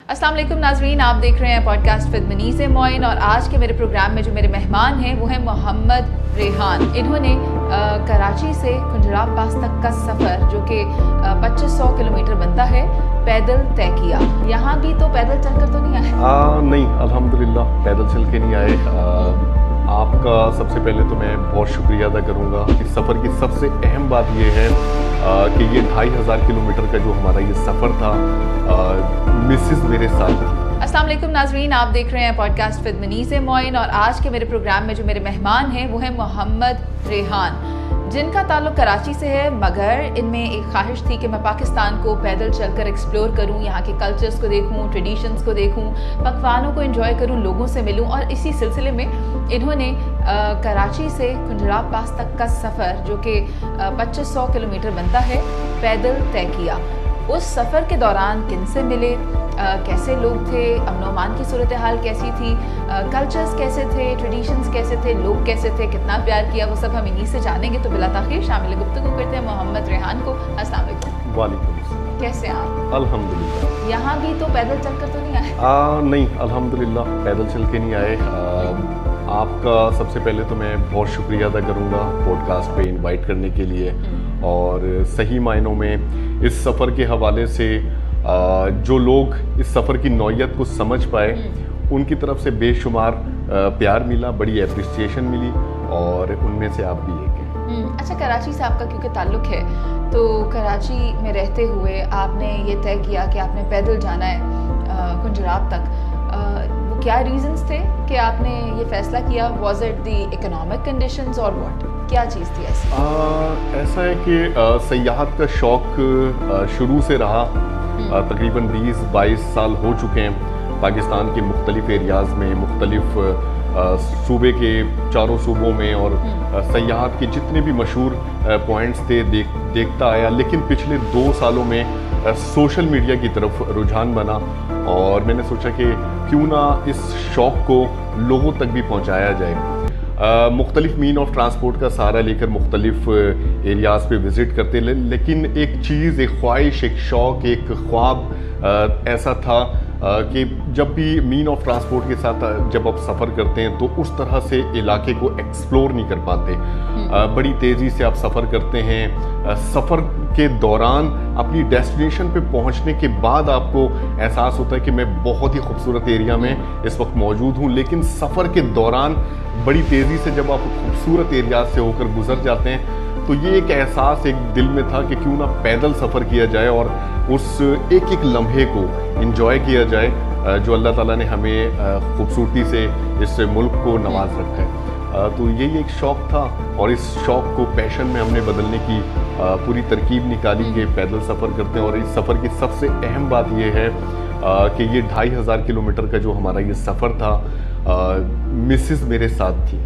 अस्सलाम वालेकुम नाज़रीन, आप देख रहे हैं पॉडकास्ट विद मनीज़ मोइन और आज के मेरे प्रोग्राम में जो मेरे मेहमान हैं वो हैं मोहम्मद रेहान। इन्होंने कराची से कुंजराब पास तक का सफ़र जो कि 2500 किलोमीटर बनता है पैदल तय किया। यहाँ भी तो पैदल चलकर तो नहीं आए? नहीं, अल्हम्दुलिल्लाह पैदल चल के नहीं आए। आपका सबसे पहले तो मैं बहुत शुक्रिया अदा करूँगा। इस सफ़र की सबसे अहम बात ये है कि ये 2500 किलोमीटर का जो हमारा ये सफ़र था, मिसेस मेरे साथ थी। अस्सलाम वालेकुम नाज़रीन, आप देख रहे हैं पॉडकास्ट विद मनीज़ मोइन और आज के मेरे प्रोग्राम में जो मेरे मेहमान हैं वो हैं मोहम्मद रेहान, जिनका ताल्लुक़ कराची से है, मगर इनमें एक ख्वाहिश थी कि मैं पाकिस्तान को पैदल चलकर एक्सप्लोर करूं, यहाँ के कल्चर्स को देखूं, ट्रेडिशंस को देखूं, पकवानों को एंजॉय करूं, लोगों से मिलूं। और इसी सिलसिले में इन्होंने कराची से कुंजराब पास तक का सफ़र जो कि 2500 किलोमीटर बनता है पैदल तय किया। उस सफ़र के दौरान किन से मिले, कैसे लोग थे, अमन अमान की सूरत हाल कैसी थी, कल्चर्स कैसे थे, ट्रेडिशंस कैसे थे, लोग कैसे थे, कितना प्यार किया, वो सब हम इन्हीं से जानेंगे। तो बिला ताख़ीर शामिल गुफ्तगू करते हैं मोहम्मद रेहान को। अस्सलाम वालेकुम। वालेकुम अस्सलाम। कैसे हैं आप? अल्हम्दुलिल्लाह। यहाँ भी तो पैदल चलकर तो नहीं आए? नहीं, अल्हम्दुलिल्लाह पैदल चल के नहीं आए। आपका सबसे पहले तो मैं बहुत शुक्रिया अदा करूँगा पॉडकास्ट पे इनवाइट करने के लिए। और सही मायनों में इस सफ़र के हवाले से जो लोग इस सफ़र की नौयत को समझ पाए उनकी तरफ से बेशुमार प्यार मिला, बड़ी एप्रिसिएशन मिली और उनमें से आप भी एक हैं। अच्छा, कराची से आपका क्योंकि ताल्लुक़ है तो कराची में रहते हुए आपने ये तय किया कि आपने पैदल जाना है कुंजराब तक। वो क्या रीज़न्स थे कि आपने ये फ़ैसला किया? Was it the economic conditions और व्हाट, क्या चीज़ थी ऐसी? ऐसा है कि सयाहत का शौक़ शुरू से रहा। तकरीबन 20-22 साल हो चुके हैं पाकिस्तान के मुख्तलिफ एरियाज़ में, मुख्तलिफ सूबे के चारों सूबों में, और सयाहत के जितने भी मशहूर पॉइंट्स थे देखता आया। लेकिन पिछले 2 सालों में सोशल मीडिया की तरफ रुझान बना और मैंने सोचा कि क्यों ना इस शौक़ को लोगों तक भी पहुंचाया जाए। मुख्तलिफ मीन ऑफ ट्रांसपोर्ट का सहारा लेकर मुख्तलिफ एरियाज़ पे विज़िट करते लेकिन एक चीज़, एक ख्वाहिश, एक शौक़, एक ख्वाब ऐसा था कि जब भी मीन ऑफ ट्रांसपोर्ट के साथ जब आप सफ़र करते हैं तो उस तरह से इलाके को एक्सप्लोर नहीं कर पाते। बड़ी तेज़ी से आप सफ़र करते हैं। सफ़र के दौरान अपनी डेस्टिनेशन पे पहुंचने के बाद आपको एहसास होता है कि मैं बहुत ही खूबसूरत एरिया में इस वक्त मौजूद हूँ। लेकिन सफ़र के दौरान बड़ी तेज़ी से जब आप खूबसूरत एरिया से होकर गुजर जाते हैं तो ये एक एहसास एक दिल में था कि क्यों ना पैदल सफ़र किया जाए और उस एक एक लम्हे को एंजॉय किया जाए जो अल्लाह ताला ने हमें खूबसूरती से इस मुल्क को नवाज रखा है। तो यही एक शौक़ था और इस शौक़ को पैशन में हमने बदलने की पूरी तरकीब निकाली कि पैदल सफ़र करते हैं। और इस सफ़र की सबसे अहम बात यह है कि ये 2500 किलोमीटर का जो हमारा ये सफ़र था, मिसेस मेरे साथ थी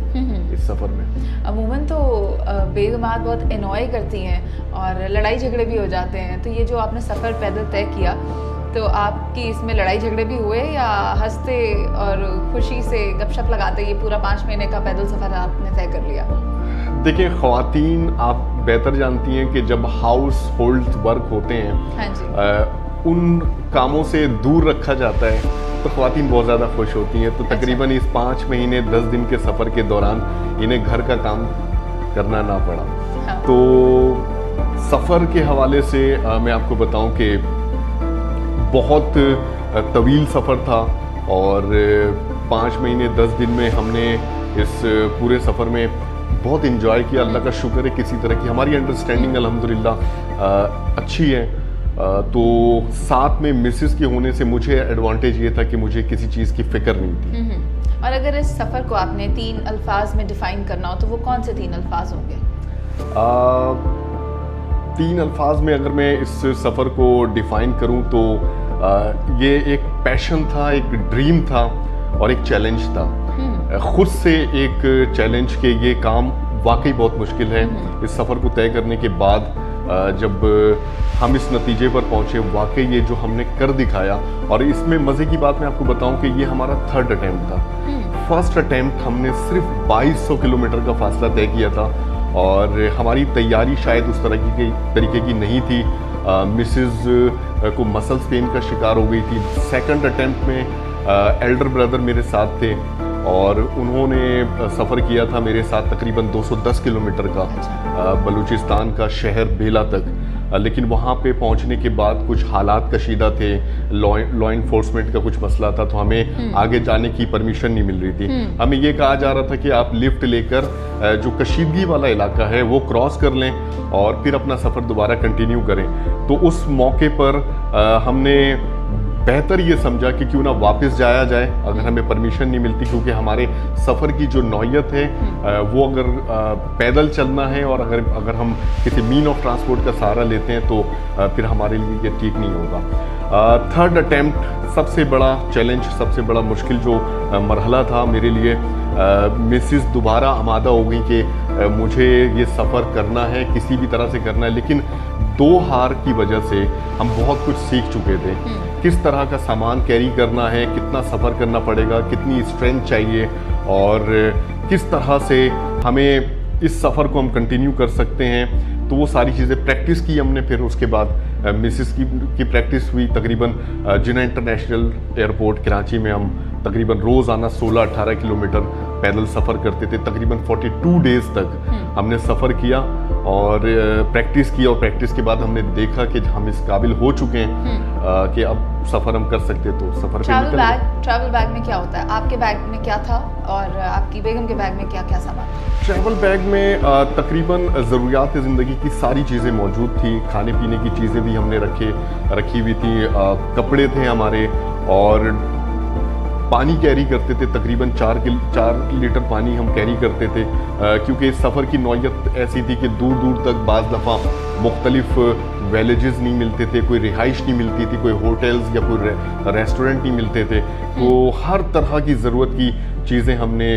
इस सफ़र में। अमूमन तो बेगमात बहुत एनॉय करती हैं और लड़ाई झगड़े भी हो जाते हैं, तो ये जो आपने सफ़र पैदल तय किया तो आपकी इसमें लड़ाई झगड़े भी हुए या हंसते और खुशी से गपशप लगाते ये पूरा 5 महीने का पैदल सफ़र आपने तय कर लिया? देखिए, ख़वातीन आप बेहतर जानती हैं कि जब हाउस होल्ड वर्क होते हैं, हाँ जी, उन कामों से दूर रखा जाता है तो ख़वातीन बहुत ज़्यादा खुश होती हैं। तो तकरीबन इस 5 महीने 10 दिन के सफ़र के दौरान इन्हें घर का काम करना ना पड़ा। हाँ। तो सफ़र के हवाले से मैं आपको बताऊं कि बहुत तवील सफ़र था और 5 महीने 10 दिन में हमने इस पूरे सफ़र में बहुत इंजॉय किया। अल्लाह का शुक्र है, किसी तरह की हमारी अंडरस्टैंडिंग अल्हम्दुलिल्लाह अच्छी है। तो साथ में मिसेस के होने से मुझे एडवांटेज ये था कि मुझे किसी चीज़ की फ़िक्र नहीं थी। और अगर इस सफ़र को आपने 3 अल्फाज में डिफ़ाइन करना हो तो वो कौन से 3 अल्फाज होंगे? 3 अल्फाज में अगर मैं इस सफ़र को डिफ़ाइन करूं तो ये एक पैशन था, एक ड्रीम था और एक चैलेंज था। खुद से एक चैलेंज के ये काम वाकई बहुत मुश्किल है। इस सफ़र को तय करने के बाद जब हम इस नतीजे पर पहुंचे, वाकई ये जो हमने कर दिखाया। और इसमें मज़े की बात मैं आपको बताऊं कि ये हमारा 3rd अटैम्प्ट था। फर्स्ट अटैम्प्ट हमने सिर्फ 2200 किलोमीटर का फासला तय किया था और हमारी तैयारी शायद उस तरह की तरीके की नहीं थी। मिसेस को मसल्स पेन का शिकार हो गई थी। सेकंड अटेम्प्ट में एल्डर ब्रदर मेरे साथ थे और उन्होंने सफ़र किया था मेरे साथ तकरीबन 210 किलोमीटर का बलूचिस्तान का शहर बेला तक। लेकिन वहाँ पे पहुँचने के बाद कुछ हालात कशीदा थे, लॉ इन्फोर्समेंट का कुछ मसला था, तो हमें आगे जाने की परमिशन नहीं मिल रही थी। हमें ये कहा जा रहा था कि आप लिफ्ट लेकर जो कशीदगी वाला इलाका है वो क्रॉस कर लें और फिर अपना सफ़र दोबारा कंटिन्यू करें। तो उस मौके पर हमने बेहतर ये समझा कि क्यों ना वापस जाया जाए अगर हमें परमिशन नहीं मिलती, क्योंकि हमारे सफ़र की जो नौयत है वो अगर पैदल चलना है और अगर हम किसी मीन ऑफ ट्रांसपोर्ट का सहारा लेते हैं तो फिर हमारे लिए ये ठीक नहीं होगा। थर्ड अटेम्प्ट सबसे बड़ा चैलेंज, सबसे बड़ा मुश्किल जो मरहला था मेरे लिए। मिसिस दोबारा आमादा हो गई कि मुझे ये सफ़र करना है, किसी भी तरह से करना है, लेकिन 2 हार की वजह से हम बहुत कुछ सीख चुके थे। किस तरह का सामान कैरी करना है, कितना सफ़र करना पड़ेगा, कितनी स्ट्रेंथ चाहिए और किस तरह से हमें इस सफ़र को हम कंटिन्यू कर सकते हैं। तो वो सारी चीज़ें प्रैक्टिस की हमने। फिर उसके बाद मिसिस की प्रैक्टिस हुई। तकरीबन जिन्ना इंटरनेशनल एयरपोर्ट कराची में हम तकरीबन रोज़ाना 16-18 किलोमीटर पैदल सफ़र करते थे। तकरीबन 42 डेज़ तक हमने सफ़र किया और प्रैक्टिस की, और प्रैक्टिस के बाद हमने देखा कि हम इस काबिल हो चुके हैं कि अब सफ़र हम कर सकते, तो सफ़र पे निकल गए। ट्रैवल बैग में क्या होता है? आपके बैग में क्या था और आपकी बेगम के बैग में क्या क्या सामान? ट्रैवल बैग में तकरीबन ज़रूरियात ज़िंदगी की सारी चीज़ें मौजूद थी। खाने पीने की चीज़ें भी हमने रखी हुई थी, कपड़े थे हमारे और पानी कैरी करते थे। तकरीबन 4 लीटर पानी हम कैरी करते थे, क्योंकि इस सफ़र की नौयत ऐसी थी कि दूर दूर तक बाज़ दफ़ा मुख्तलिफ विलेजेस नहीं मिलते थे, कोई रिहाइश नहीं मिलती थी, कोई होटल्स या कोई रेस्टोरेंट नहीं मिलते थे। तो हर तरह की ज़रूरत की चीज़ें हमने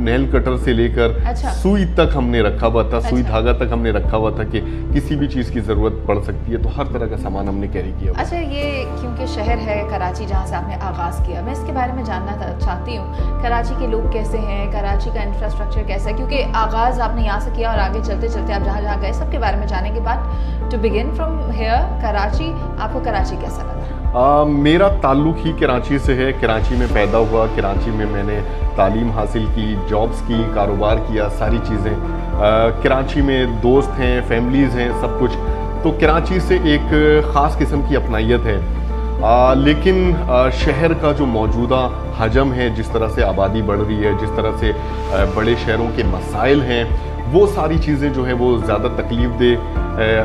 नेल कटर से लेकर सुई तक हमने रखा हुआ था, सुई धागा तक हमने रखा हुआ था कि किसी भी चीज़ की ज़रूरत पड़ सकती है, तो हर तरह का सामान हमने कैरी किया। अच्छा, ये क्योंकि शहर है कराची जहाँ से आपने आगाज़ किया, मैं इसके बारे में जानना चाहती हूँ। कराची के लोग कैसे हैं, कराची का इंफ्रास्ट्रक्चर कैसा है? क्योंकि आगाज़ आपने यहाँ से किया और आगे चलते चलते आप जहाँ जहाँ गए सबके बारे में जानेंगे। But to begin from here Karachi, आपको कराची कैसा लगा? मेरा ताल्लुक़ ही कराची से है। कराची में पैदा हुआ, कराची में मैंने तालीम हासिल की, जॉब्स की, कारोबार किया, सारी चीज़ें। कराची में दोस्त हैं, फैमिलीज़ हैं, सब कुछ। तो कराची से एक ख़ास किस्म की अपनाइयत है। लेकिन शहर का जो मौजूदा हजम है, जिस तरह से आबादी बढ़ रही है, जिस तरह से बड़े शहरों के मसाइल हैं, वो सारी चीज़ें जो है वो ज़्यादा तकलीफ़ दे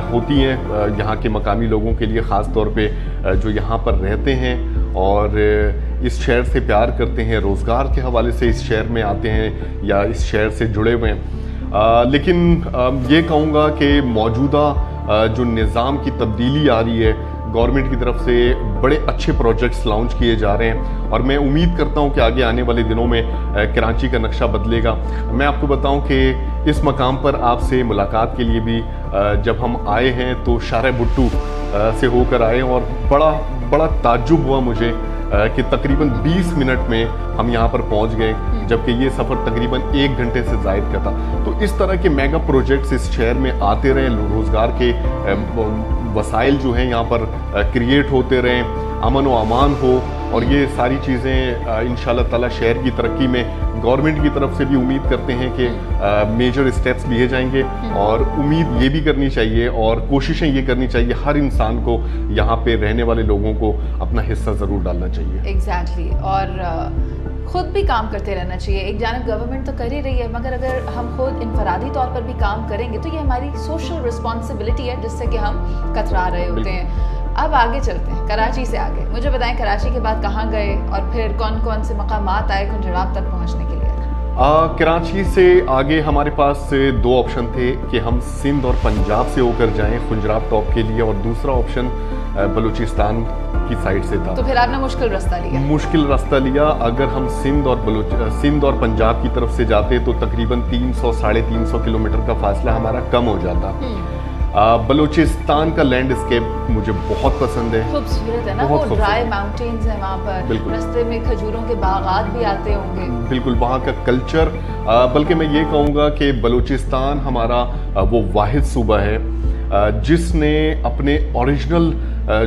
होती हैं यहाँ के मकामी लोगों के लिए, ख़ास तौर पे जो यहाँ पर रहते हैं और इस शहर से प्यार करते हैं, रोज़गार के हवाले से इस शहर में आते हैं या इस शहर से जुड़े हुए हैं। लेकिन ये कहूँगा कि मौजूदा जो निज़ाम की तब्दीली आ रही है, गवर्नमेंट की तरफ से बड़े अच्छे प्रोजेक्ट्स लॉन्च किए जा रहे हैं और मैं उम्मीद करता हूं कि आगे आने वाले दिनों में कराची का नक्शा बदलेगा। मैं आपको बताऊं कि इस मकाम पर आपसे मुलाकात के लिए भी जब हम आए हैं तो शारे भुट्टू से होकर आए और बड़ा ताज्जुब हुआ मुझे कि तकरीबन 20 मिनट में हम यहाँ पर पहुँच गए, जबकि ये सफ़र तकरीबन 1 घंटे से ज़ायद का था। तो इस तरह के मेगा प्रोजेक्ट्स इस शहर में आते रहें, रोज़गार के वसाइल जो हैं यहाँ पर क्रिएट होते रहें, अमन व अमान हो, और ये सारी चीज़ें इंशाल्लाह ताला शहर की तरक्की में गवर्नमेंट की तरफ से भी उम्मीद करते हैं कि मेजर स्टेप्स लिए जाएंगे। और उम्मीद ये भी करनी चाहिए और कोशिशें ये करनी चाहिए, हर इंसान को यहाँ पे रहने वाले लोगों को अपना हिस्सा ज़रूर डालना चाहिए। एग्जैक्टली। और खुद भी काम करते रहना चाहिए। एक जानब गवर्नमेंट तो कर ही रही है, मगर अगर हम खुद इनफरादी तौर पर भी काम करेंगे तो ये हमारी सोशल रिस्पॉन्सिबिलिटी है, जिससे कि हम कतरा रहे होते हैं। अब आगे चलते हैं, कराची से आगे मुझे बताएं, कराची के बाद कहाँ गए और फिर कौन कौन से मकामात आए खुंजराब तक पहुँचने के लिए? कराची से आगे हमारे पास 2 ऑप्शन थे कि हम सिंध और पंजाब से होकर जाएं खुंजराब टॉप के लिए, और दूसरा ऑप्शन बलूचिस्तान की साइड से था। तो फिर आपने मुश्किल रास्ता लिया। अगर हम सिंध और पंजाब की तरफ से जाते तो तकरीबन 300-350 किलोमीटर का फासला हमारा कम हो जाता। बलूचिस्तान का लैंडस्केप मुझे बहुत पसंद है, खूबसूरत है ना, वो ड्राई माउंटेन्स हैं वहाँ पर, रास्ते में खजूरों के बागात भी आते होंगे। बिल्कुल, वहाँ का कल्चर, बल्कि मैं ये कहूँगा कि बलूचिस्तान हमारा वो वाहिद सूबा है जिसने अपने ओरिजिनल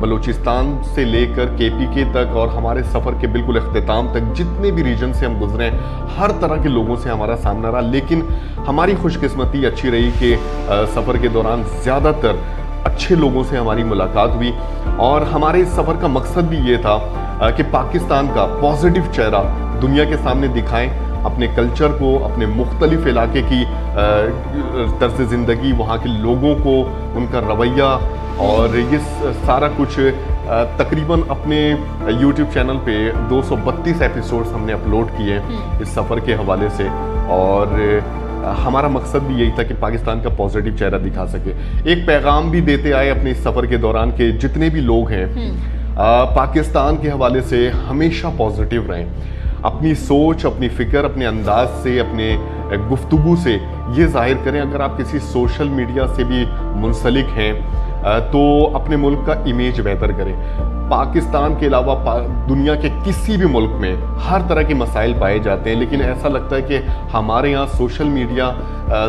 बलूचिस्तान से लेकर KPK तक और हमारे सफ़र के बिल्कुल अख्तिताम तक जितने भी रीजन से हम गुजरे हर तरह के लोगों से हमारा सामना रहा। लेकिन हमारी खुशकिस्मती अच्छी रही कि सफ़र के दौरान ज़्यादातर अच्छे लोगों से हमारी मुलाकात हुई और हमारे इस सफ़र का मकसद भी ये था कि पाकिस्तान का पॉजिटिव चेहरा दुनिया के सामने दिखाएं, अपने कल्चर को, अपने मुख्तलिफ इलाके की तर्ज ज़िंदगी, वहाँ के लोगों को, उनका रवैया और ये सारा कुछ तकरीबन अपने YouTube चैनल पे 232 एपिसोड्स हमने अपलोड किए इस सफ़र के हवाले से। और हमारा मकसद भी यही था कि पाकिस्तान का पॉजिटिव चेहरा दिखा सके, एक पैगाम भी देते आए अपने इस सफ़र के दौरान के जितने भी लोग हैं पाकिस्तान के हवाले से हमेशा पॉजिटिव रहें, अपनी सोच, अपनी फ़िक्र, अपने अंदाज से, अपने गुफ्तगू से ये ज़ाहिर करें। अगर आप किसी सोशल मीडिया से भी मुंसलिक हैं तो अपने मुल्क का इमेज बेहतर करें। पाकिस्तान के अलावा दुनिया के किसी भी मुल्क में हर तरह के मसाइल पाए जाते हैं, लेकिन ऐसा लगता है कि हमारे यहाँ सोशल मीडिया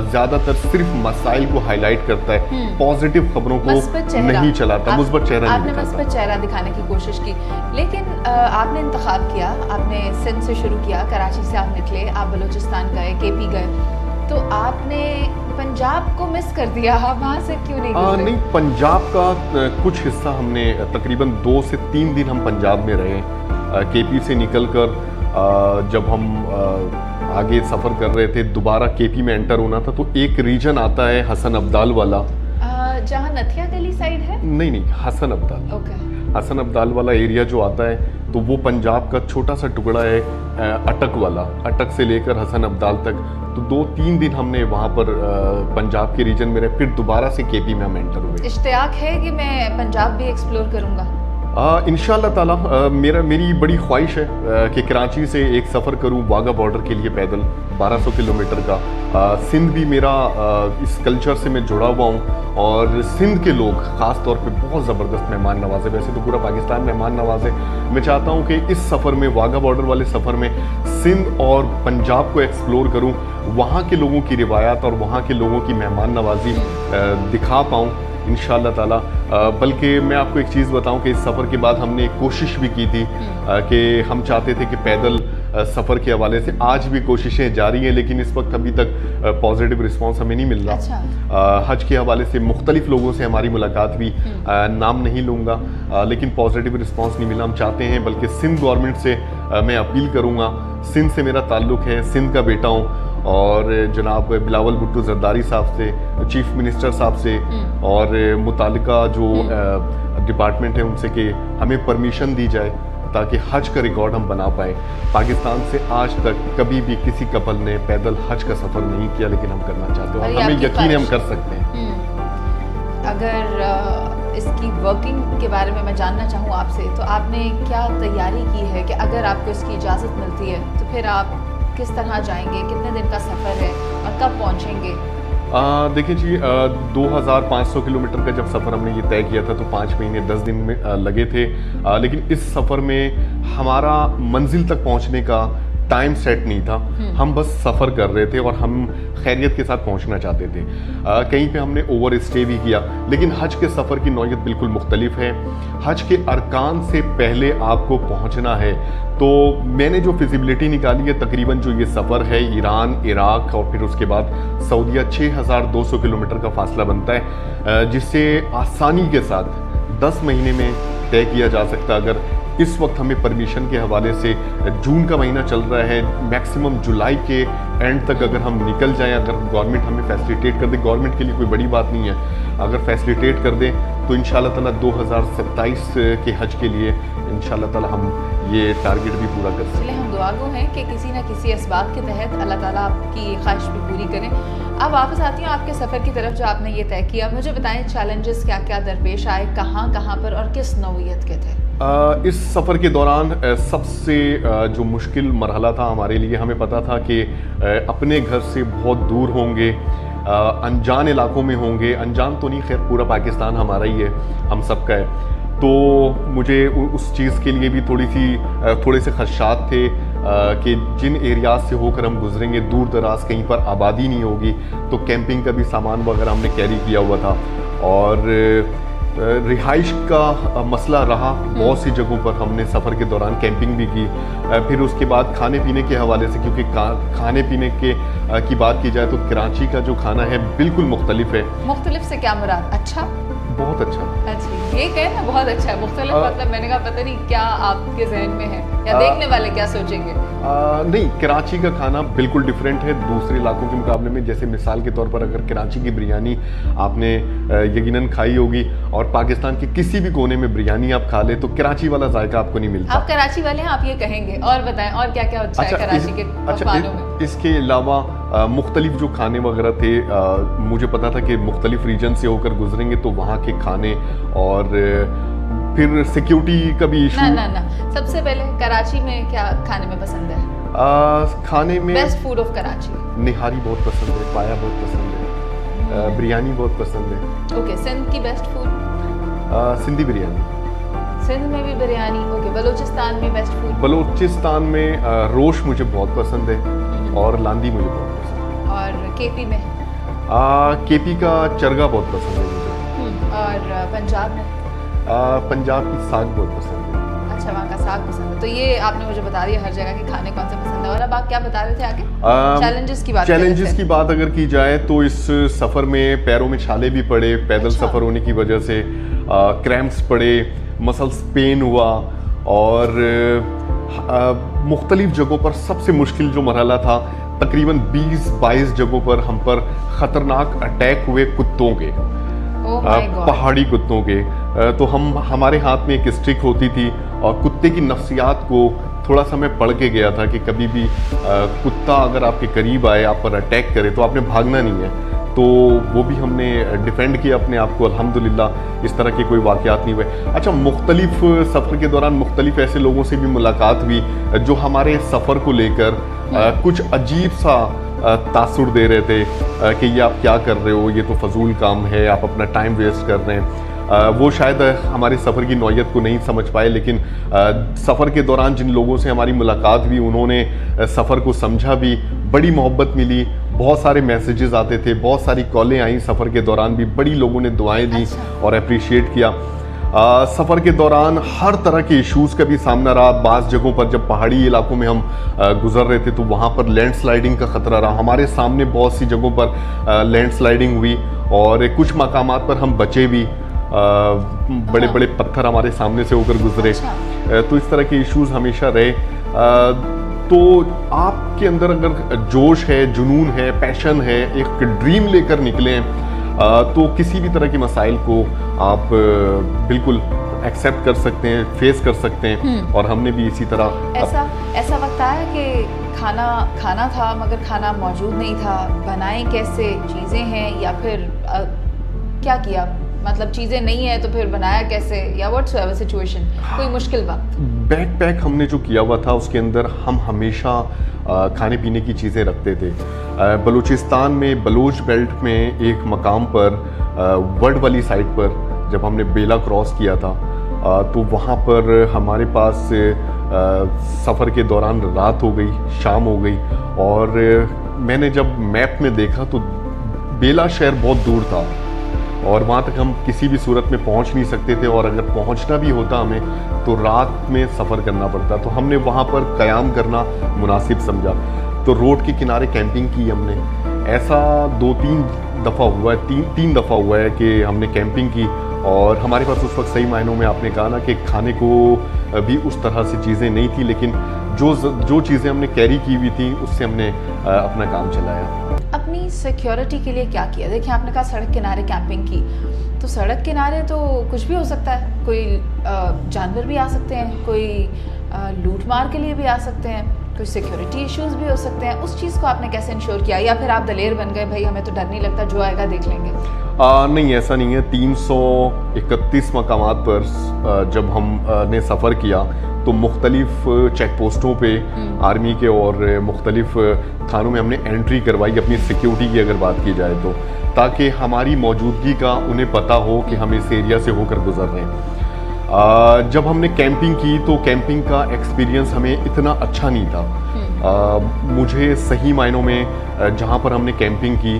ज़्यादातर सिर्फ मसाइल को हाईलाइट करता है, पॉजिटिव खबरों को नहीं चलाता, मुस्बत चेहरा नहीं दिखाता। आपने मुस्बत चेहरा दिखाने की कोशिश की, लेकिन आपने इंतखाब किया, आपने सिंध से शुरू किया, कराची से आप निकले, आप बलूचिस्तान गए, KP गए, तो आपने पंजाब को मिस कर दिया, वहाँ से क्यों नहीं गुजरे? नहीं, पंजाब का कुछ हिस्सा हमने तकरीबन 2 से 3 दिन हम पंजाब में रहे। KP से निकलकर जब हम आगे सफ़र कर रहे थे, दोबारा KP में एंटर होना था, तो एक रीजन आता है हसन अब्दाल वाला, जहाँ नथिया गली साइड है। नहीं, हसन अब्दाल। ओके। हसन अब्दाल वाला एरिया जो आता है तो वो पंजाब का छोटा सा टुकड़ा है, अटक वाला, अटक से लेकर हसन अब्दाल तक। तो 2-3 दिन हमने वहाँ पर पंजाब के रीजन में रहे, फिर दोबारा से KP में हम एंटर हुए। इश्तियाक है कि मैं पंजाब भी एक्सप्लोर करूँगा इंशाअल्लाह ताला। मेरी बड़ी ख्वाहिश है कि कराची से एक सफ़र करूं वाघा बॉर्डर के लिए पैदल 1200 किलोमीटर का। सिंध भी मेरा इस कल्चर से मैं जुड़ा हुआ हूं और सिंध के लोग ख़ास तौर पे बहुत ज़बरदस्त मेहमान नवाज है। वैसे तो पूरा पाकिस्तान मेहमान नवाज है। मैं चाहता हूं कि इस सफ़र में, वाघा बॉर्डर वाले सफ़र में, सिंध और पंजाब को एक्सप्लोर करूं, वहाँ के लोगों की रिवायात और वहाँ के लोगों की मेहमान नवाजी दिखा पाऊँ इंशाअल्लाह ताला। बल्कि मैं आपको एक चीज़ बताऊं कि इस सफ़र के बाद हमने एक कोशिश भी की थी कि हम चाहते थे कि पैदल सफ़र के हवाले से, आज भी कोशिशें जारी हैं, लेकिन इस वक्त अभी तक पॉजिटिव रिस्पांस हमें नहीं मिल रहा। अच्छा। हज के हवाले से मुख्तलिफ लोगों से हमारी मुलाकात हुई, नाम नहीं लूँगा, लेकिन पॉजिटिव रिस्पांस नहीं मिला। हम चाहते हैं, बल्कि सिंध गवर्नमेंट से मैं अपील करूँगा, सिंध से मेरा ताल्लुक़ है, सिंध का बेटा हूँ, और जनाब बिलावल भुट्टो जरदारी साहब से, चीफ मिनिस्टर साहब से और मुतालिका जो डिपार्टमेंट है उनसे कि हमें परमिशन दी जाए ताकि हज का रिकॉर्ड हम बना पाए। पाकिस्तान से आज तक कभी भी किसी कपल ने पैदल हज का सफ़र नहीं किया, लेकिन हम करना चाहते हैं और हमें यकीन है हम कर सकते हैं। अगर इसकी वर्किंग के बारे में मैं जानना चाहूँ आपसे, तो आपने क्या तैयारी की है कि अगर आपको इसकी इजाज़त मिलती है तो फिर आप किस तरह जाएंगे, कितने दिन का सफ़र है और कब पहुँचेंगे? देखिए जी, 2500 किलोमीटर का जब सफ़र हमने ये तय किया था तो 5 महीने 10 दिन में लगे थे, लेकिन इस सफ़र में हमारा मंजिल तक पहुंचने का टाइम सेट नहीं था। हम बस सफ़र कर रहे थे और हम खैरियत के साथ पहुंचना चाहते थे। कहीं पे हमने ओवर स्टे भी किया, लेकिन हज के सफ़र की नौयत बिल्कुल मुख्तलिफ है। हज के अरकान से पहले आपको पहुंचना है, तो मैंने जो फिजिबिलिटी निकाली है, तकरीबन जो ये सफ़र है ईरान, इराक़ और फिर उसके बाद सऊदीया, 6200 किलोमीटर का फासला बनता है, जिससे आसानी के साथ 10 महीने में तय किया जा सकता। अगर इस वक्त हमें परमिशन के हवाले से, जून का महीना चल रहा है, मैक्सिमम जुलाई के एंड तक अगर हम निकल जाएं, अगर गवर्नमेंट हमें फैसिलिटेट कर दे, गवर्नमेंट के लिए कोई बड़ी बात नहीं है, अगर फैसिलिटेट कर दे तो इंशाअल्लाह ताला 2027 के हज के लिए इंशाअल्लाह ताला हम ये टारगेट भी पूरा कर सकते हैं। हम दुआगो हैं कि किसी न किसी असबाब के तहत अल्लाह ताला आपकी ख्वाहिश भी पूरी करें। अब वापस आती हूँ आपके सफ़र की तरफ जो आपने ये तय किया। मुझे बताएं चैलेंजेस क्या क्या दरपेश आए, कहाँ कहाँ पर और किस नौइयत के थे? इस सफ़र के दौरान सबसे जो मुश्किल मरहला था हमारे लिए, हमें पता था कि अपने घर से बहुत दूर होंगे, अनजान इलाकों में होंगे। अनजान तो नहीं, खैर पूरा पाकिस्तान हमारा ही है, हम सबका है। तो मुझे उस चीज़ के लिए भी थोड़े से खदशात थे कि जिन एरियाज से होकर हम गुजरेंगे, दूर दराज कहीं पर आबादी नहीं होगी, तो कैंपिंग का भी सामान वगैरह हमने कैरी किया हुआ था। और रिहाइश का मसला रहा, बहुत सी जगहों पर हमने सफ़र के दौरान कैंपिंग भी की। फिर उसके बाद खाने पीने के हवाले से, क्योंकि खाने पीने की बात की जाए तो कराची का जो खाना है बिल्कुल मुख्तलिफ है। मुख्तलिफ से क्या मुराद? अच्छा, बहुत अच्छा। अच्छा, ये कहे ना बहुत अच्छा है। मुख्तलिफ मतलब मैंने कहा पता नहीं क्या आपके जहन में है या देखने वाले क्या सोचेंगे। नहीं, कराची का खाना बिल्कुल डिफरेंट है दूसरे इलाकों के मुकाबले में। जैसे मिसाल के तौर पर अगर कराची की बिरयानी आपने यकीनन खाई होगी और पाकिस्तान के किसी भी कोने में बिरयानी आप खा ले तो कराची वाला जायका आपको नहीं मिलता। आप कराची वाले हैं, आप ये कहेंगे। और बताएं और क्या क्या अच्छा है कराची के पकवानों में? इसके अलावा मुख्तलिफ जो खाने वगैरह थे, मुझे पता था कि मुख्तलिफ रीजन से होकर गुजरेंगे तो वहाँ के खाने और फिर सिक्योरिटी का भी इशू। ना सबसे पहले कराची में क्या खाने में पसंद है? खाने में बेस्ट फूड ऑफ कराची? निहारी बहुत पसंद है, पाया बहुत पसंद है, बिरयानी बहुत पसंद है। ओके, सिंध की बेस्ट फूड? सिंधी बिरयानी। सिंध में भी बिरयानी। ओके, बलूचिस्तान में बेस्ट फूड? बलूचिस्तान में रोश मुझे बहुत पसंद है और लांदी मुझे बहुत पसंद है। और केपी में? केपी का चरगा बहुत पसंद है मुझे। और पंजाब में? पंजाब की साग बहुत पसंद है। अच्छा, वहाँ का साग पसंद है। तो ये आपने मुझे बता दिया हर जगह के खाने कौन से पसंद है। और अब आप क्या बता रहे थे आगे? चैलेंजेस की बात। चैलेंजेस की बात अगर की जाए तो इस सफ़र में पैरों में छाले भी पड़े, पैदल सफ़र होने की वजह से क्रैम्प्स पड़े, मसल्स पेन हुआ और मुख्तलिफ जगहों पर सबसे मुश्किल जो मरहला था, तकरीबन 20-22 जगहों पर हम पर ख़तरनाक अटैक हुए कुत्तों के, पहाड़ी कुत्तों के। तो हमारे हाथ में एक स्टिक होती थी और कुत्ते की नफ्सियात को थोड़ा सा मैं पढ़ के गया था कि कभी भी कुत्ता अगर आपके करीब आए, आप पर अटैक करे तो आपने भागना नहीं है। तो वो भी हमने डिफेंड किया अपने आप को, अल्हम्दुलिल्लाह इस तरह के कोई वाक़यात नहीं हुए। अच्छा, मुख्तलिफ सफ़र के दौरान मुख्तलिफ ऐसे लोगों से भी मुलाकात हुई जो हमारे सफ़र को लेकर कुछ अजीब सा तासुर दे रहे थे कि ये आप क्या कर रहे हो, ये तो फजूल काम है, आप अपना टाइम वेस्ट कर रहे हैं। वो शायद हमारे सफ़र की नौयत को नहीं समझ पाए, लेकिन सफ़र के दौरान जिन लोगों से हमारी मुलाकात हुई उन्होंने सफ़र को समझा भी, बड़ी मोहब्बत मिली, बहुत सारे मैसेजेस आते थे, बहुत सारी कॉलें आई सफ़र के दौरान भी, बड़ी लोगों ने दुआएं दी और अप्रिशिएट किया। सफ़र के दौरान हर तरह के इश्यूज़ का भी सामना रहा। बाज़ जगहों पर जब पहाड़ी इलाकों में हम गुज़र रहे थे तो वहाँ पर लैंडस्लाइडिंग का ख़तरा रहा। हमारे सामने बहुत सी जगहों पर लैंडस्लाइडिंग हुई और कुछ मकामात पर हम बचे भी, बड़े बड़े पत्थर हमारे सामने से होकर गुजरे। तो इस तरह के इश्यूज़ हमेशा रहे। तो आपके अंदर अगर जोश है, जुनून है, पैशन है, एक ड्रीम लेकर निकले तो किसी भी तरह के मसाइल को आप बिल्कुल एक्सेप्ट कर सकते हैं, फेस कर सकते हैं। और हमने भी इसी तरह ऐसा वक्त आया कि खाना था मगर खाना मौजूद नहीं था, बनाएं कैसे, चीज़ें हैं या फिर क्या किया, मतलब चीज़ें नहीं है तो फिर बनाया कैसे, या व्हाटसोएवर सिचुएशन, कोई मुश्किल वक्त? बैकपैक हमने जो किया हुआ था उसके अंदर हम हमेशा खाने पीने की चीज़ें रखते थे। बलूचिस्तान में बलोच बेल्ट में एक मकाम पर वर्ड वाली साइड पर जब हमने बेला क्रॉस किया था तो वहाँ पर हमारे पास सफ़र के दौरान रात हो गई, शाम हो गई और मैंने जब मैप में देखा तो बेला शहर बहुत दूर था और वहाँ तक हम किसी भी सूरत में पहुँच नहीं सकते थे और अगर पहुँचना भी होता हमें तो रात में सफ़र करना पड़ता। तो हमने वहाँ पर क़याम करना मुनासिब समझा, तो रोड के किनारे कैंपिंग की हमने। ऐसा 2-3 दफ़ा हुआ है, तीन दफ़ा हुआ है कि हमने कैंपिंग की और हमारे पास उस वक्त सही मायनों में आपने कहा ना कि खाने को भी उस तरह से चीज़ें नहीं थी, लेकिन जो चीज़ें हमने कैरी की हुई थी उससे हमने अपना काम चलाया। अपनी सिक्योरिटी के लिए क्या किया? देखिए, आपने कहा सड़क किनारे कैंपिंग की, तो सड़क किनारे तो कुछ भी हो सकता है, कोई जानवर भी आ सकते हैं, कोई लूट मार के लिए भी आ सकते हैं, कोई सिक्योरिटी इश्यूज भी हो सकते हैं। उस चीज़ को आपने कैसे इंश्योर किया, या फिर आप दलेर बन गए, भाई हमें तो डर नहीं लगता, जो आएगा देख लेंगे? नहीं, ऐसा नहीं है। 331 मकामात पर जब हमने सफ़र किया तो मुख्तलिफ चेक पोस्टों पे आर्मी के और मुख्तलिफ थानों में हमने एंट्री करवाई अपनी सिक्योरिटी की अगर बात की जाए तो, ताकि हमारी मौजूदगी का उन्हें पता हो कि हम इस एरिया से होकर गुजर रहे हैं। जब हमने कैंपिंग की तो कैंपिंग का एक्सपीरियंस हमें इतना अच्छा नहीं था। मुझे सही मायनों में जहाँ पर हमने कैंपिंग की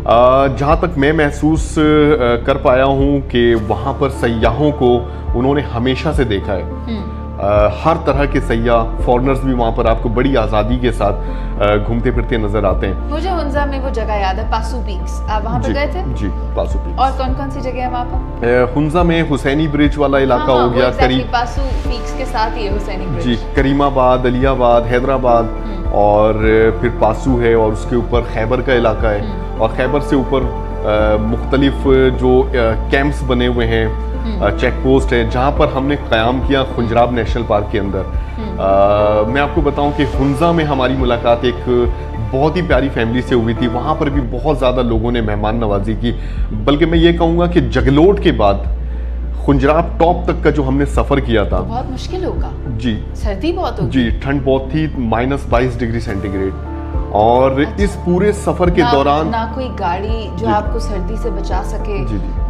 जहाँ तक मैं महसूस कर पाया हूँ कि वहाँ पर सयाहों को उन्होंने हमेशा से देखा है। हर तरह के सयाह फॉरेनर्स भी वहाँ पर आपको बड़ी आज़ादी के साथ घूमते फिरते नजर आते हैं। मुझे हुंजा में वो जगह याद है, पासू पीक्स, आप वहाँ पे गए थे? जी, पासू पीक्स। और कौन कौन सी जगह है वहाँ पर? हुंजा में हुसैनी ब्रिज वाला इलाका हो गया, करीब पासू पीक्स के साथ ही है हुसैनी ब्रिज। जी, करीमाबाद, अलियाबाद, हैदराबाद, और फिर पासू है, और उसके ऊपर खैबर का इलाका है, और खैबर से ऊपर मुख्तलिफ जो कैंप्स बने हुए हैं, चेक पोस्ट है, जहाँ पर हमने क़याम किया खुंजराब नेशनल पार्क के अंदर। मैं आपको बताऊं कि हुंजा में हमारी मुलाकात एक बहुत ही प्यारी फैमिली से हुई थी। वहाँ पर भी बहुत ज़्यादा लोगों ने मेहमान नवाजी की, बल्कि मैं ये कहूँगा कि जगलोट के बाद खुंजराब टॉप तक का जो हमने सफ़र किया था, बहुत मुश्किल होगा। जी, सर्दी बहुत होगी। जी, ठंड बहुत थी, -22 डिग्री सेंटीग्रेड। और इस पूरे सफर के दौरान ना कोई गाड़ी जो आपको सर्दी से बचा सके,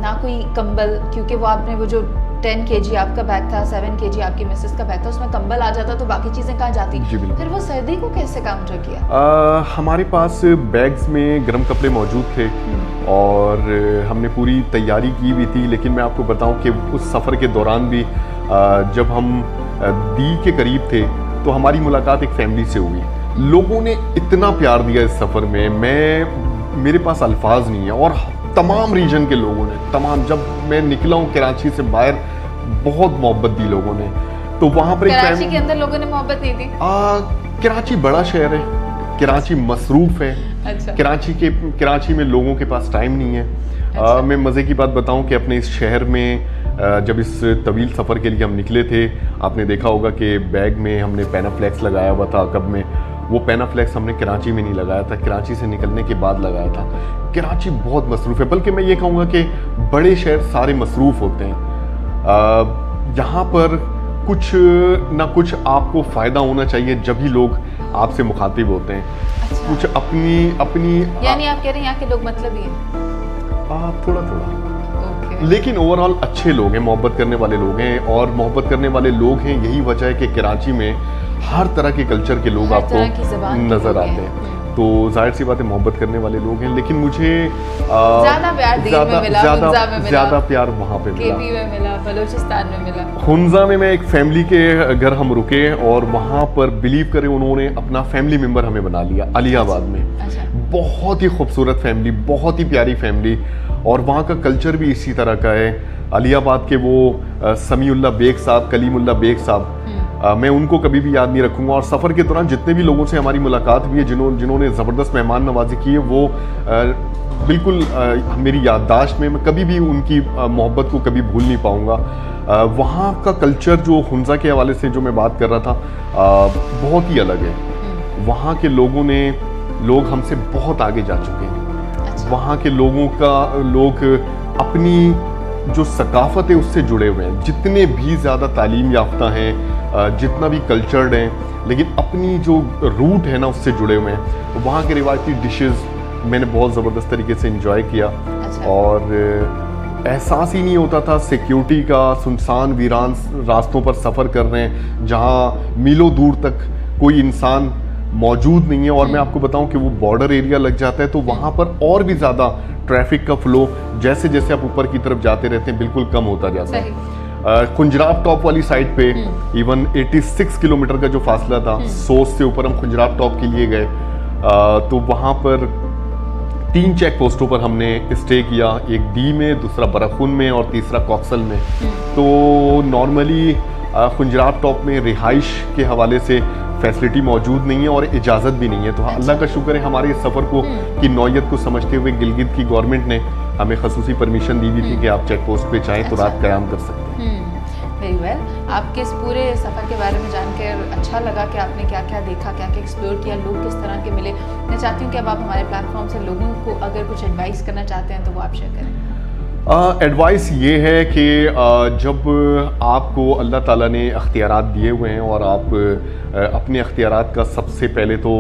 ना कोई कंबल, क्योंकि वो आपने वो जो 10 kg आपका बैग था, 7 kg आपकी मिसेस का बैग था, उसमें कंबल आ जाता तो बाकी चीजें कहाँ जाती? फिर वो सर्दी को कैसे काउंटर किया? हमारे पास बैग्स में गर्म कपड़े मौजूद थे और हमने पूरी तैयारी की भी थी, लेकिन मैं आपको बताऊं कि उस सफ़र के दौरान भी जब हम दी के करीब थे तो हमारी मुलाकात एक फैमिली से हुई। लोगों ने इतना प्यार दिया इस सफ़र में, मेरे पास अल्फाज नहीं है। और तमाम रीजन के लोगों ने, जब मैं निकला हूँ कराची से बाहर, बहुत मोहब्बत दी लोगों ने। तो वहाँ पर कराची के अंदर लोगों ने मोहब्बत नहीं दी? कराची बड़ा शहर है, कराची मसरूफ है। अच्छा। कराची में लोगों के पास टाइम नहीं है। अच्छा। मैं मज़े की बात बताऊं कि अपने इस शहर में जब इस तवील सफ़र के लिए हम निकले थे, आपने देखा होगा कि बैग में हमने पैनाफ्लेक्स लगाया हुआ था अकब में। वो पैनाफ्लेक्स हमने कराची में नहीं लगाया था, कराची से निकलने के बाद लगाया था। कराची बहुत मसरूफ़ है, बल्कि मैं ये कहूँगा कि बड़े शहर सारे मसरूफ़ होते हैं। यहाँ पर कुछ ना कुछ आपको फ़ायदा होना चाहिए जब भी लोग आपसे मुखातिब होते हैं। अच्छा। कुछ अपनी यानी आप कह रहे हैं यहाँ के लोग मतलब ही हैं? थोड़ा, लेकिन ओवरऑल अच्छे लोग हैं, मोहब्बत करने वाले लोग हैं। और मोहब्बत करने वाले लोग हैं, यही वजह है कि कराची में हर तरह के कल्चर के लोग आपको नजर आते हैं। तो जाहिर सी बात है मोहब्बत करने वाले लोग हैं, लेकिन मुझे ज्यादा प्यार दिल में मिला, हुंजा में मिला, ज्यादा प्यार वहाँ पे मिला, केपी में मिला, बलूचिस्तान में मिला। हुंजा में मैं एक फैमिली के घर हम रुके और वहाँ पर बिलीव करें उन्होंने अपना फैमिली मेंबर हमें बना लिया, अलियाबाद में। अच्छा। बहुत ही खूबसूरत फैमिली, बहुत ही प्यारी फैमिली, और वहाँ का कल्चर भी इसी तरह का है। अलियाबाद के वो समीउल्लाह बेग साहब, कलीमुल्लाह बेग साहब, मैं उनको कभी भी याद नहीं रखूंगा। और सफ़र के दौरान जितने भी लोगों से हमारी मुलाकात हुई है, जिन्होंने ज़बरदस्त मेहमान नवाजी की है, वो बिल्कुल मेरी याददाश्त में, मैं कभी भी उनकी मोहब्बत को कभी भूल नहीं पाऊंगा। वहाँ का कल्चर जो हुंजा के हवाले से जो मैं बात कर रहा था, बहुत ही अलग है। वहाँ के लोग हमसे बहुत आगे जा चुके हैं। अच्छा। वहाँ के लोग अपनी जो सकाफत है उससे जुड़े हुए हैं। जितने भी ज़्यादा तालीम याफ्ता हैं, जितना भी कल्चर्ड हैं, लेकिन अपनी जो रूट है ना उससे जुड़े हुए हैं। वहाँ के रिवायती डिशेस मैंने बहुत ज़बरदस्त तरीके से इंजॉय किया। अच्छा। और एहसास ही नहीं होता था सिक्योरिटी का। सुनसान वीरान रास्तों पर सफ़र कर रहे हैं जहाँ मीलों दूर तक कोई इंसान मौजूद नहीं है। और मैं आपको बताऊं कि वो बॉर्डर एरिया लग जाता है, तो वहाँ पर और भी ज़्यादा ट्रैफिक का फ्लो जैसे जैसे आप ऊपर की तरफ जाते रहते हैं बिल्कुल कम होता जाता है। खुंजराब टॉप वाली साइड पे इवन 86 किलोमीटर का जो फासला था, सोच से ऊपर हम खुंजराब टॉप के लिए गए, तो वहाँ पर 3 चेक पोस्टों पर हमने स्टे किया, एक डी में, दूसरा बरखुन में और तीसरा कॉक्सल में। तो नॉर्मली खुंजराब टॉप में रिहाइश के हवाले से फैसिलिटी मौजूद नहीं है और इजाज़त भी नहीं है। तो अल्लाह का शुक्र है हमारे इस सफ़र को की नौयत को समझते हुए गिलगित की गवर्नमेंट ने हमें खसूसी परमिशन दी हुई थी कि आप चेक पोस्ट पे चाहें तो रात क़याम कर सकते हैं। वेरी वेल, आपके इस पूरे सफ़र के बारे में जानकर अच्छा लगा कि आपने क्या क्या देखा, क्या क्या एक्सप्लोर किया, लोग किस तरह के मिले। मैं चाहती हूँ कि अब आप हमारे प्लेटफॉर्म से लोगों को अगर कुछ एडवाइस करना चाहते हैं तो वो आप शेयर करें। एडवाइस ये है कि जब आपको अल्लाह ताला ने अख्तियारात दिए हुए हैं और आप अपने अख्तियारात का सबसे पहले तो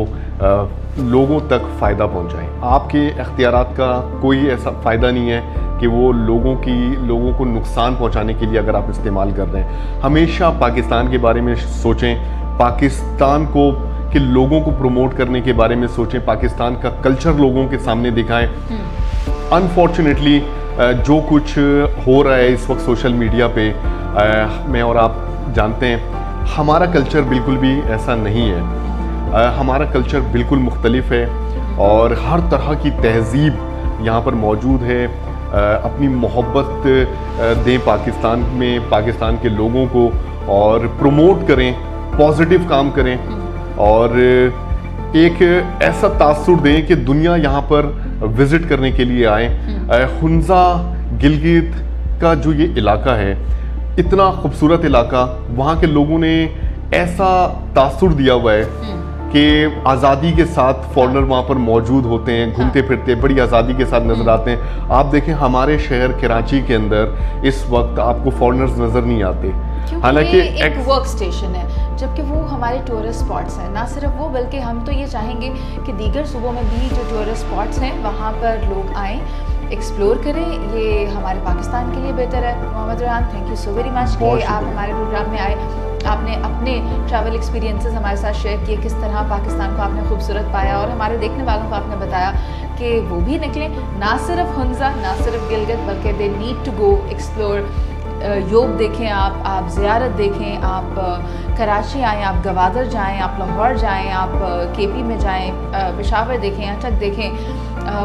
लोगों तक फ़ायदा पहुंचाएं। आपके अख्तियारात का कोई ऐसा फ़ायदा नहीं है कि वो लोगों को नुकसान पहुंचाने के लिए अगर आप इस्तेमाल कर रहे हैं। हमेशा पाकिस्तान के बारे में सोचें, पाकिस्तान को कि लोगों को प्रमोट करने के बारे में सोचें, पाकिस्तान का कल्चर लोगों के सामने दिखाएं। अनफॉर्चुनेटली जो कुछ हो रहा है इस वक्त सोशल मीडिया पे, मैं और आप जानते हैं हमारा कल्चर बिल्कुल भी ऐसा नहीं है। हमारा कल्चर बिल्कुल मुख्तलिफ है और हर तरह की तहजीब यहाँ पर मौजूद है। अपनी मोहब्बत दें पाकिस्तान में, पाकिस्तान के लोगों को, और प्रमोट करें, पॉजिटिव काम करें और एक ऐसा तासुर दें कि दुनिया यहाँ पर विजिट करने के लिए आए। हुंजा गिलगित का जो ये इलाका है, इतना खूबसूरत इलाका, वहाँ के लोगों ने ऐसा तासुर दिया हुआ है कि आज़ादी के साथ फॉरेनर वहाँ पर मौजूद होते हैं, घूमते फिरते बड़ी आज़ादी के साथ नज़र आते हैं। आप देखें हमारे शहर कराची के अंदर इस वक्त आपको फॉरेनर्स नज़र नहीं आते, हालांकि एक वर्क स्टेशन है, जबकि वो हमारे टूरिस्ट स्पॉट्स हैं। ना सिर्फ वो, बल्कि हम तो ये चाहेंगे कि दीगर सूबों में भी जो टूरिस्ट स्पॉट्स हैं वहाँ पर लोग आएँ, एक्सप्लोर करें। ये हमारे पाकिस्तान के लिए बेहतर है। Mohammad Rehan, thank you so very much कि आप हमारे प्रोग्राम में आए। आपने अपने ट्रैवल एक्सपीरियंसेस हमारे साथ शेयर किए, किस तरह पाकिस्तान को आपने खूबसूरत पाया, और हमारे देखने वालों को आपने बताया कि वो भी निकलें, ना सिर्फ हुंजा, ना सिर्फ गिलगित, बल्कि they need to go explore. योग देखें, आप ज़ियारत देखें, आप कराची आएँ, आप गवादर जाएँ, आप लाहौर जाएँ, आप केपी में जाएँ, पेशावर देखें, अटक देखें,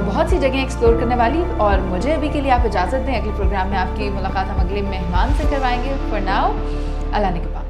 बहुत सी जगह एक्सप्लोर करने वाली। और मुझे अभी के लिए आप इजाज़त दें, अगले प्रोग्राम में आपकी मुलाकात हम अगले मेहमान से करवाएंगे। फॉर नाउ, अल्लाह ने के पास।